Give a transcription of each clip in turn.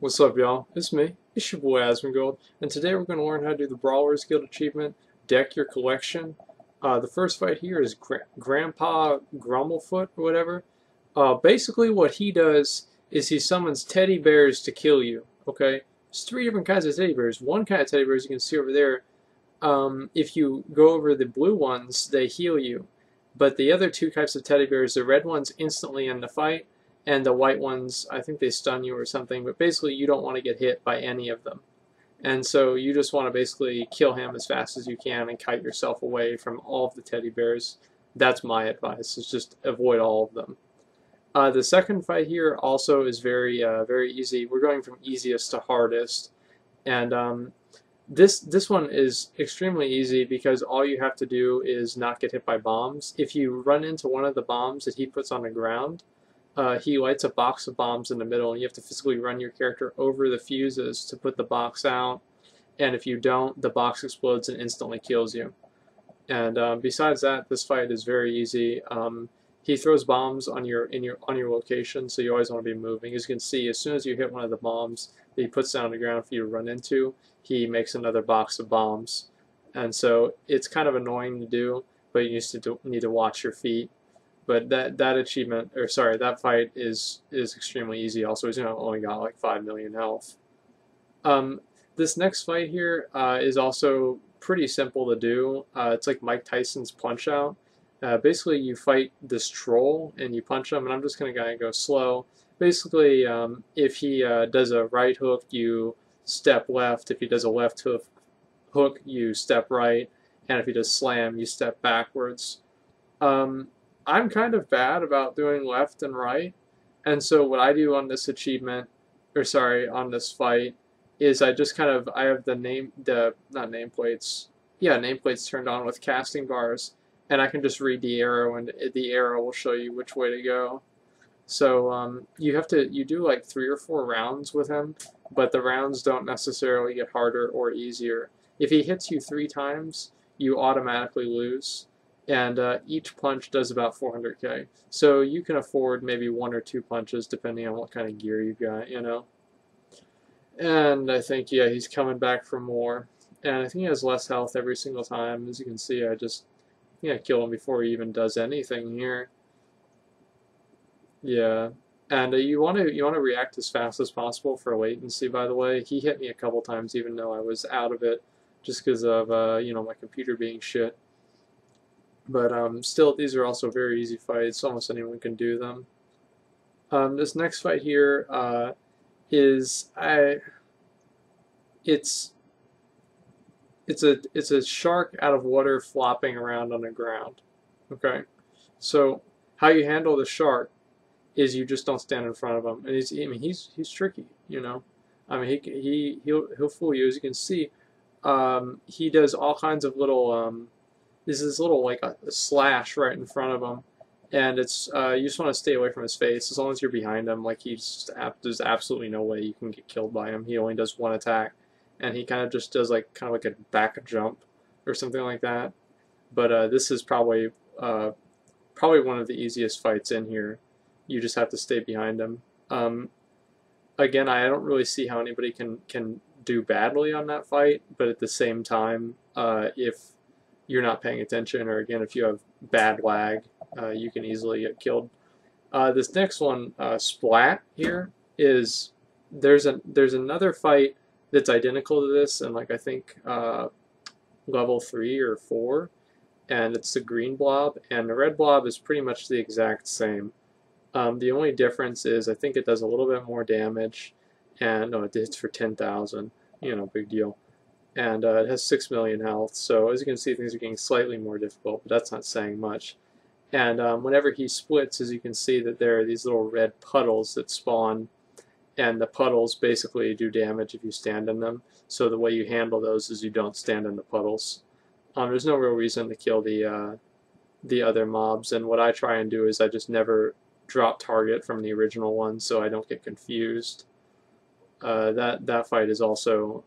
What's up, y'all? It's me. It's your boy Asmongold, and today we're going to learn how to do the Brawlers Guild achievement, Deck Your Collection. The first fight here is Grandpa Grumplefloot or whatever. Basically what he does is he summons teddy bears to kill you, okay? There's three different kinds of teddy bears. One kind of teddy bears you can see over there, if you go over the blue ones, they heal you. But the other two types of teddy bears, the red ones instantly end the fight, and the white ones, I think they stun you or something, but basically you don't want to get hit by any of them. And so you just want to basically kill him as fast as you can and kite yourself away from all of the teddy bears. That's my advice, is just avoid all of them. The second fight here also is very easy. We're going from easiest to hardest. And this one is extremely easy because all you have to do is not get hit by bombs. If you run into one of the bombs that he puts on the ground, he lights a box of bombs in the middle, and you have to physically run your character over the fuses to put the box out. And if you don't, the box explodes and instantly kills you. And besides that, this fight is very easy. He throws bombs on your location, so you always want to be moving. As you can see, as soon as you hit one of the bombs that he puts down on the ground for you to run into, he makes another box of bombs. And so it's kind of annoying to do, but you need to watch your feet. But that fight is extremely easy. Also, he's only got like 5 million health. This next fight here is also pretty simple to do. It's like Mike Tyson's Punch Out. Basically, you fight this troll and you punch him, and I'm just going to go slow. Basically, if he does a right hook, you step left. If he does a left hook, you step right. And if he does slam, you step backwards. I'm kind of bad about doing left and right, and so what I do on this achievement, on this fight, is I just I have nameplates turned on with casting bars, and I can just read the arrow, and the arrow will show you which way to go. So you do like 3 or 4 rounds with him, but the rounds don't necessarily get harder or easier. If he hits you 3 times, you automatically lose. And each punch does about 400k. So you can afford maybe 1 or 2 punches depending on what kind of gear you've got, you know. And I think, yeah, he's coming back for more. And I think he has less health every single time. As you can see, I kill him before he even does anything here. Yeah. And you want to react as fast as possible for latency, by the way. He hit me a couple times even though I was out of it just because of my computer being shit. But still, these are also very easy fights. Almost anyone can do them. This next fight here it's a shark out of water flopping around on the ground. Okay, so how you handle the shark is you just don't stand in front of him, and he's tricky, you know. I mean he'll fool you. As you can see, he does all kinds of little There's this little like a slash right in front of him, and it's you just want to stay away from his face as long as you're behind him. Like there's absolutely no way you can get killed by him. He only does 1 attack, and he kind of just does like a back jump or something like that. But this is probably one of the easiest fights in here. You just have to stay behind him. Again, I don't really see how anybody can do badly on that fight, but at the same time, if you're not paying attention, or again, if you have bad lag, you can easily get killed. This next one, Splat here, is there's another fight that's identical to this, and like I think level 3 or 4, and it's the green blob, and the red blob is pretty much the exact same. The only difference is I think it does a little bit more damage, and no, it hits for 10,000. Big deal. And it has 6 million health, so as you can see, things are getting slightly more difficult, but that's not saying much. And whenever he splits, as you can see, that there are these little red puddles that spawn, and the puddles basically do damage if you stand in them. So the way you handle those is you don't stand in the puddles. There's no real reason to kill the other mobs, and what I try and do is I just never drop target from the original one, so I don't get confused. That fight is also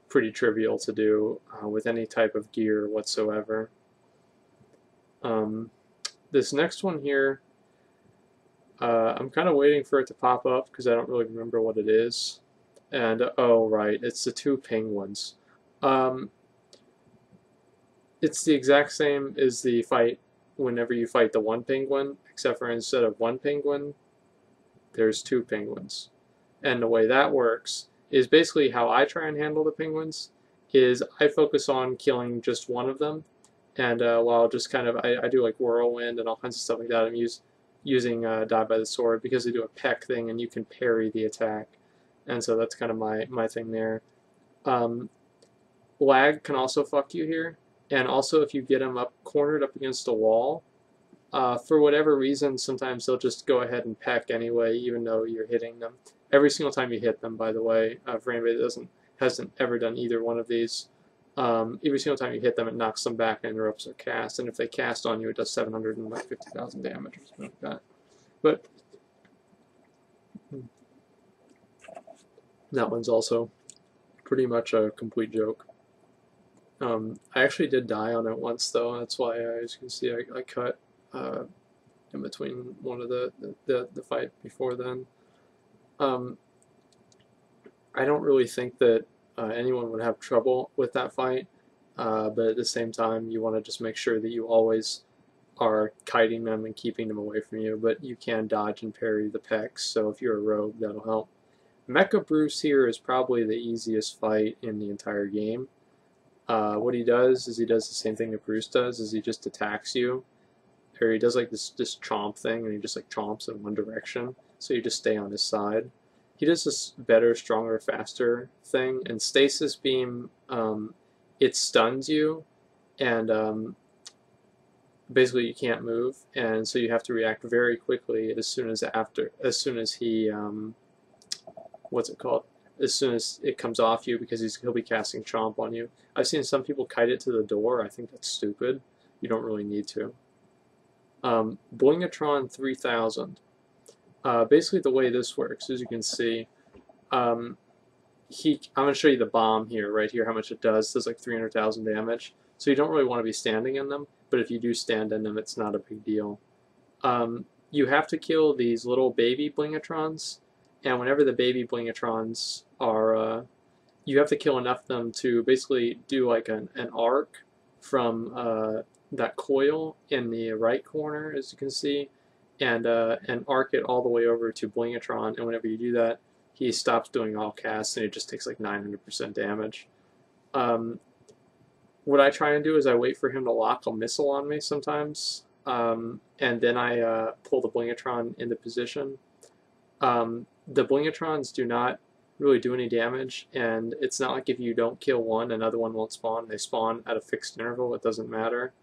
pretty trivial to do with any type of gear whatsoever. This next one here I'm kind of waiting for it to pop up because I don't really remember what it is. And oh right, it's the two penguins. Um, it's the exact same as the fight whenever you fight the one penguin, except for instead of one penguin, there's two penguins. And the way that works is basically how I try and handle the penguins is I focus on killing just one of them, and while just kind of I do like whirlwind and all kinds of stuff like that. I'm using die by the sword because they do a peck thing and you can parry the attack, and so that's kind of my thing there. Um, Lag can also fuck you here, and also if you get them up cornered up against a wall, for whatever reason, sometimes they'll just go ahead and peck anyway, even though you're hitting them. Every single time you hit them, by the way, for anybody that hasn't ever done either one of these, every single time you hit them, it knocks them back and interrupts their cast. And if they cast on you, it does 750,000 damage or something like that. But that one's also pretty much a complete joke. I actually did die on it once, though. That's why, as you can see, I cut in between one of the fight before then. I don't really think that anyone would have trouble with that fight, but at the same time, you want to just make sure that you always are kiting them and keeping them away from you, but you can dodge and parry the pecks, so if you're a rogue, that'll help. Mecha-Bruce here is probably the easiest fight in the entire game. What he does is he does the same thing that Bruce does, is he just attacks you, or he does like this chomp thing, and he just like chomps in one direction, so you just stay on his side. He does this better, stronger, faster thing, and Stasis Beam, it stuns you, and basically you can't move, and so you have to react very quickly as soon as he, what's it called? As soon as it comes off you, because he'll be casting Chomp on you. I've seen some people kite it to the door. I think that's stupid. You don't really need to. Blingtron 3000. Basically the way this works, as you can see, I'm going to show you the bomb here, right here, how much it does. It does like 300,000 damage. So you don't really want to be standing in them, but if you do stand in them, it's not a big deal. You have to kill these little baby Blingatrons, and whenever the baby Blingatrons are, you have to kill enough of them to basically do like an arc from that coil in the right corner, as you can see, and arc it all the way over to Blingatron, and whenever you do that, he stops doing all casts, and it just takes like 900% damage. What I try and do is I wait for him to lock a missile on me sometimes, and then I pull the Blingatron into position. The Blingatrons do not really do any damage, and it's not like if you don't kill one, another one won't spawn. They spawn at a fixed interval. It doesn't matter.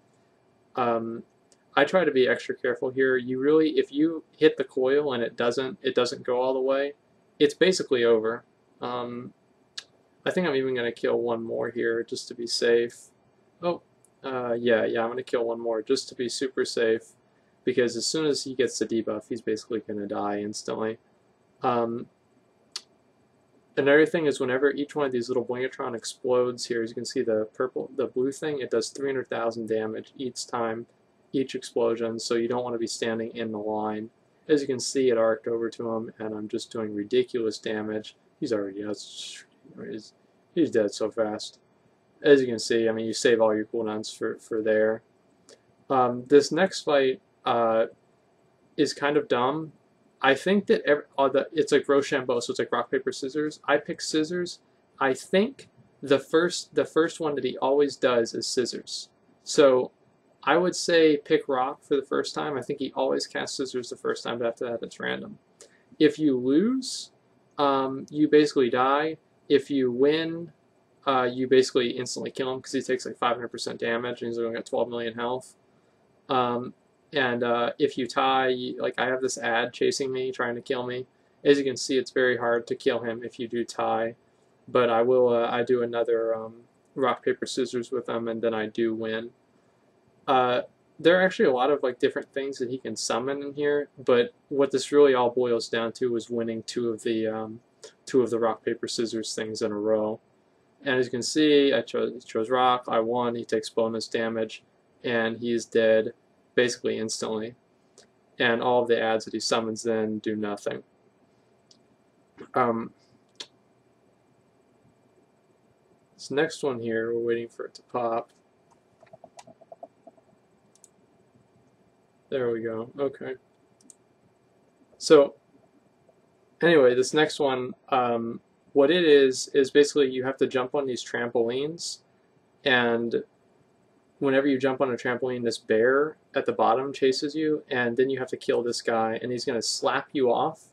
I try to be extra careful here. You really, if you hit the coil and it doesn't go all the way, it's basically over. I think I'm even going to kill one more here just to be safe. Oh, yeah, I'm going to kill one more just to be super safe, because as soon as he gets the debuff, he's basically going to die instantly. Another thing is whenever each one of these little Blingatron explodes here, as you can see the blue thing, it does 300,000 damage each time, each explosion, so you don't want to be standing in the line. As you can see, it arced over to him, and I'm just doing ridiculous damage. He's already, he's dead so fast. As you can see, I mean, you save all your cooldowns for there. This next fight is kind of dumb. I think that it's like Ro-Shambo, so it's like rock, paper, scissors. I pick scissors. I think the first one that he always does is scissors. So I would say pick rock for the first time. I think he always casts scissors the first time, but after that it's random. If you lose, you basically die. If you win, you basically instantly kill him because he takes like 500% damage and he's only got 12 million health. If you tie, like I have this ad chasing me, trying to kill me. As you can see, it's very hard to kill him if you do tie. But I will, I do another rock, paper, scissors with him, and then I do win. There are actually a lot of like different things that he can summon in here, but what this really all boils down to is winning two of the rock, paper, scissors things in a row. And as you can see, I chose rock, I won, he takes bonus damage, and he is dead basically instantly. and all of the ads that he summons then do nothing. This next one here, we're waiting for it to pop. There we go. Okay. So anyway, this next one, what it is basically you have to jump on these trampolines, and whenever you jump on a trampoline, this bear at the bottom chases you, and then you have to kill this guy, and he's going to slap you off,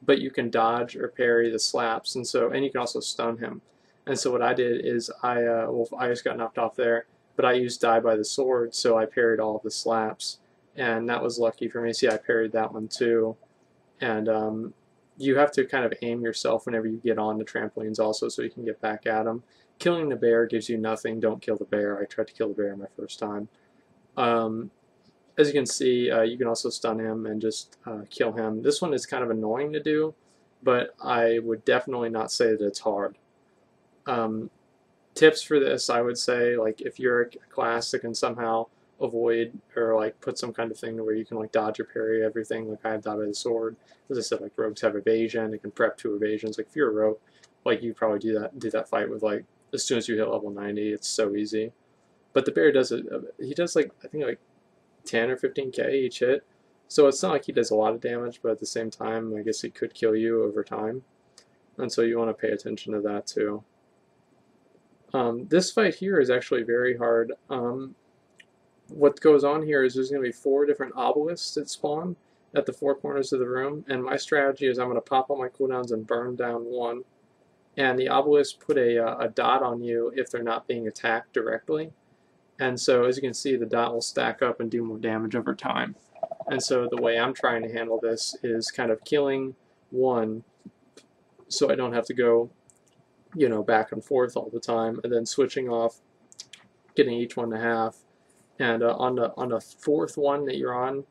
but you can dodge or parry the slaps, and you can also stun him. And so what I did is I just got knocked off there, but I used Die by the Sword, so I parried all of the slaps, and that was lucky for me. See, I parried that one too, and you have to kind of aim yourself whenever you get on the trampolines also, so you can get back at them. Killing the bear gives you nothing. Don't kill the bear. I tried to kill the bear my first time. As you can see, you can also stun him and just kill him. This one is kind of annoying to do, but I would definitely not say that it's hard. Tips for this, I would say, like if you're a class that can somehow avoid or like put some kind of thing where you can like dodge or parry everything, like I have Die by the Sword. As I said, like rogues have evasion, it can prep 2 evasions. Like if you're a rogue, like you probably do that fight with like as soon as you hit level 90, it's so easy. But the bear does it, he does like, I think like 10 or 15k each hit. So it's not like he does a lot of damage, but at the same time, I guess he could kill you over time. And so you want to pay attention to that too. This fight here is actually very hard. What goes on here is there's going to be 4 different obelisks that spawn at the 4 corners of the room, and my strategy is I'm going to pop all my cooldowns and burn down one. And the obelisks put a dot on you if they're not being attacked directly. And so as you can see, the dot will stack up and do more damage over time. And so the way I'm trying to handle this is kind of killing one so I don't have to go, you know, back and forth all the time, and then switching off, getting each one to half. And on the 4th one that you're on,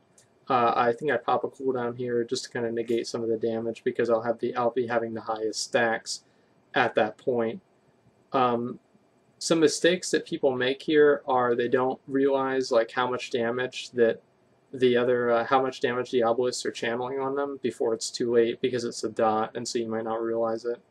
I think I pop a cooldown here just to kind of negate some of the damage because I'll be having the highest stacks at that point. Some mistakes that people make here are they don't realize like how much damage that how much damage the obelisks are channeling on them before it's too late because it's a dot, and so you might not realize it.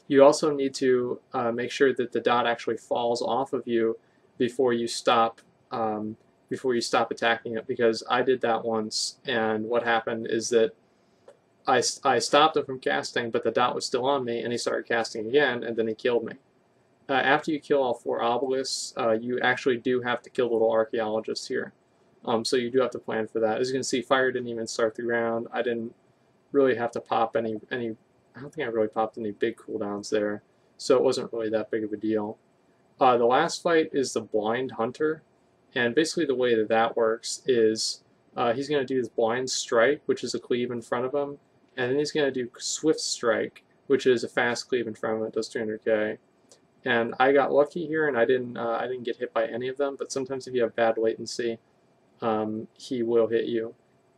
You also need to make sure that the dot actually falls off of you before you stop attacking it, because I did that once, and what happened is that I stopped him from casting, but the dot was still on me, and he started casting again, and then he killed me. After you kill all 4 obelisks, you actually do have to kill the little archaeologists here. So you do have to plan for that. As you can see, fire didn't even start the round. I didn't really have to pop any I don't think I really popped any big cooldowns there, so it wasn't really that big of a deal. The last fight is the Blind Hunter, and basically the way that works is he's going to do this Blind Strike, which is a cleave in front of him, and then he's going to do Swift Strike, which is a fast cleave in front of him. It does 300k. And I got lucky here, and I didn't get hit by any of them. But sometimes if you have bad latency, he will hit you.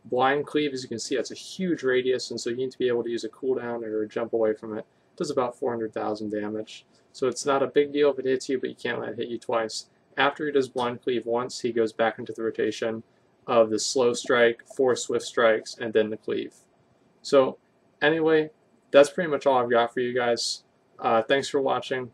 Blind Cleave, as you can see, that's a huge radius, and so you need to be able to use a cooldown or jump away from it. It does about 400,000 damage. So it's not a big deal if it hits you, but you can't let it hit you twice. After he does Blind Cleave once, he goes back into the rotation of the Slow Strike, 4 Swift Strikes, and then the Cleave. So anyway, that's pretty much all I've got for you guys. Thanks for watching.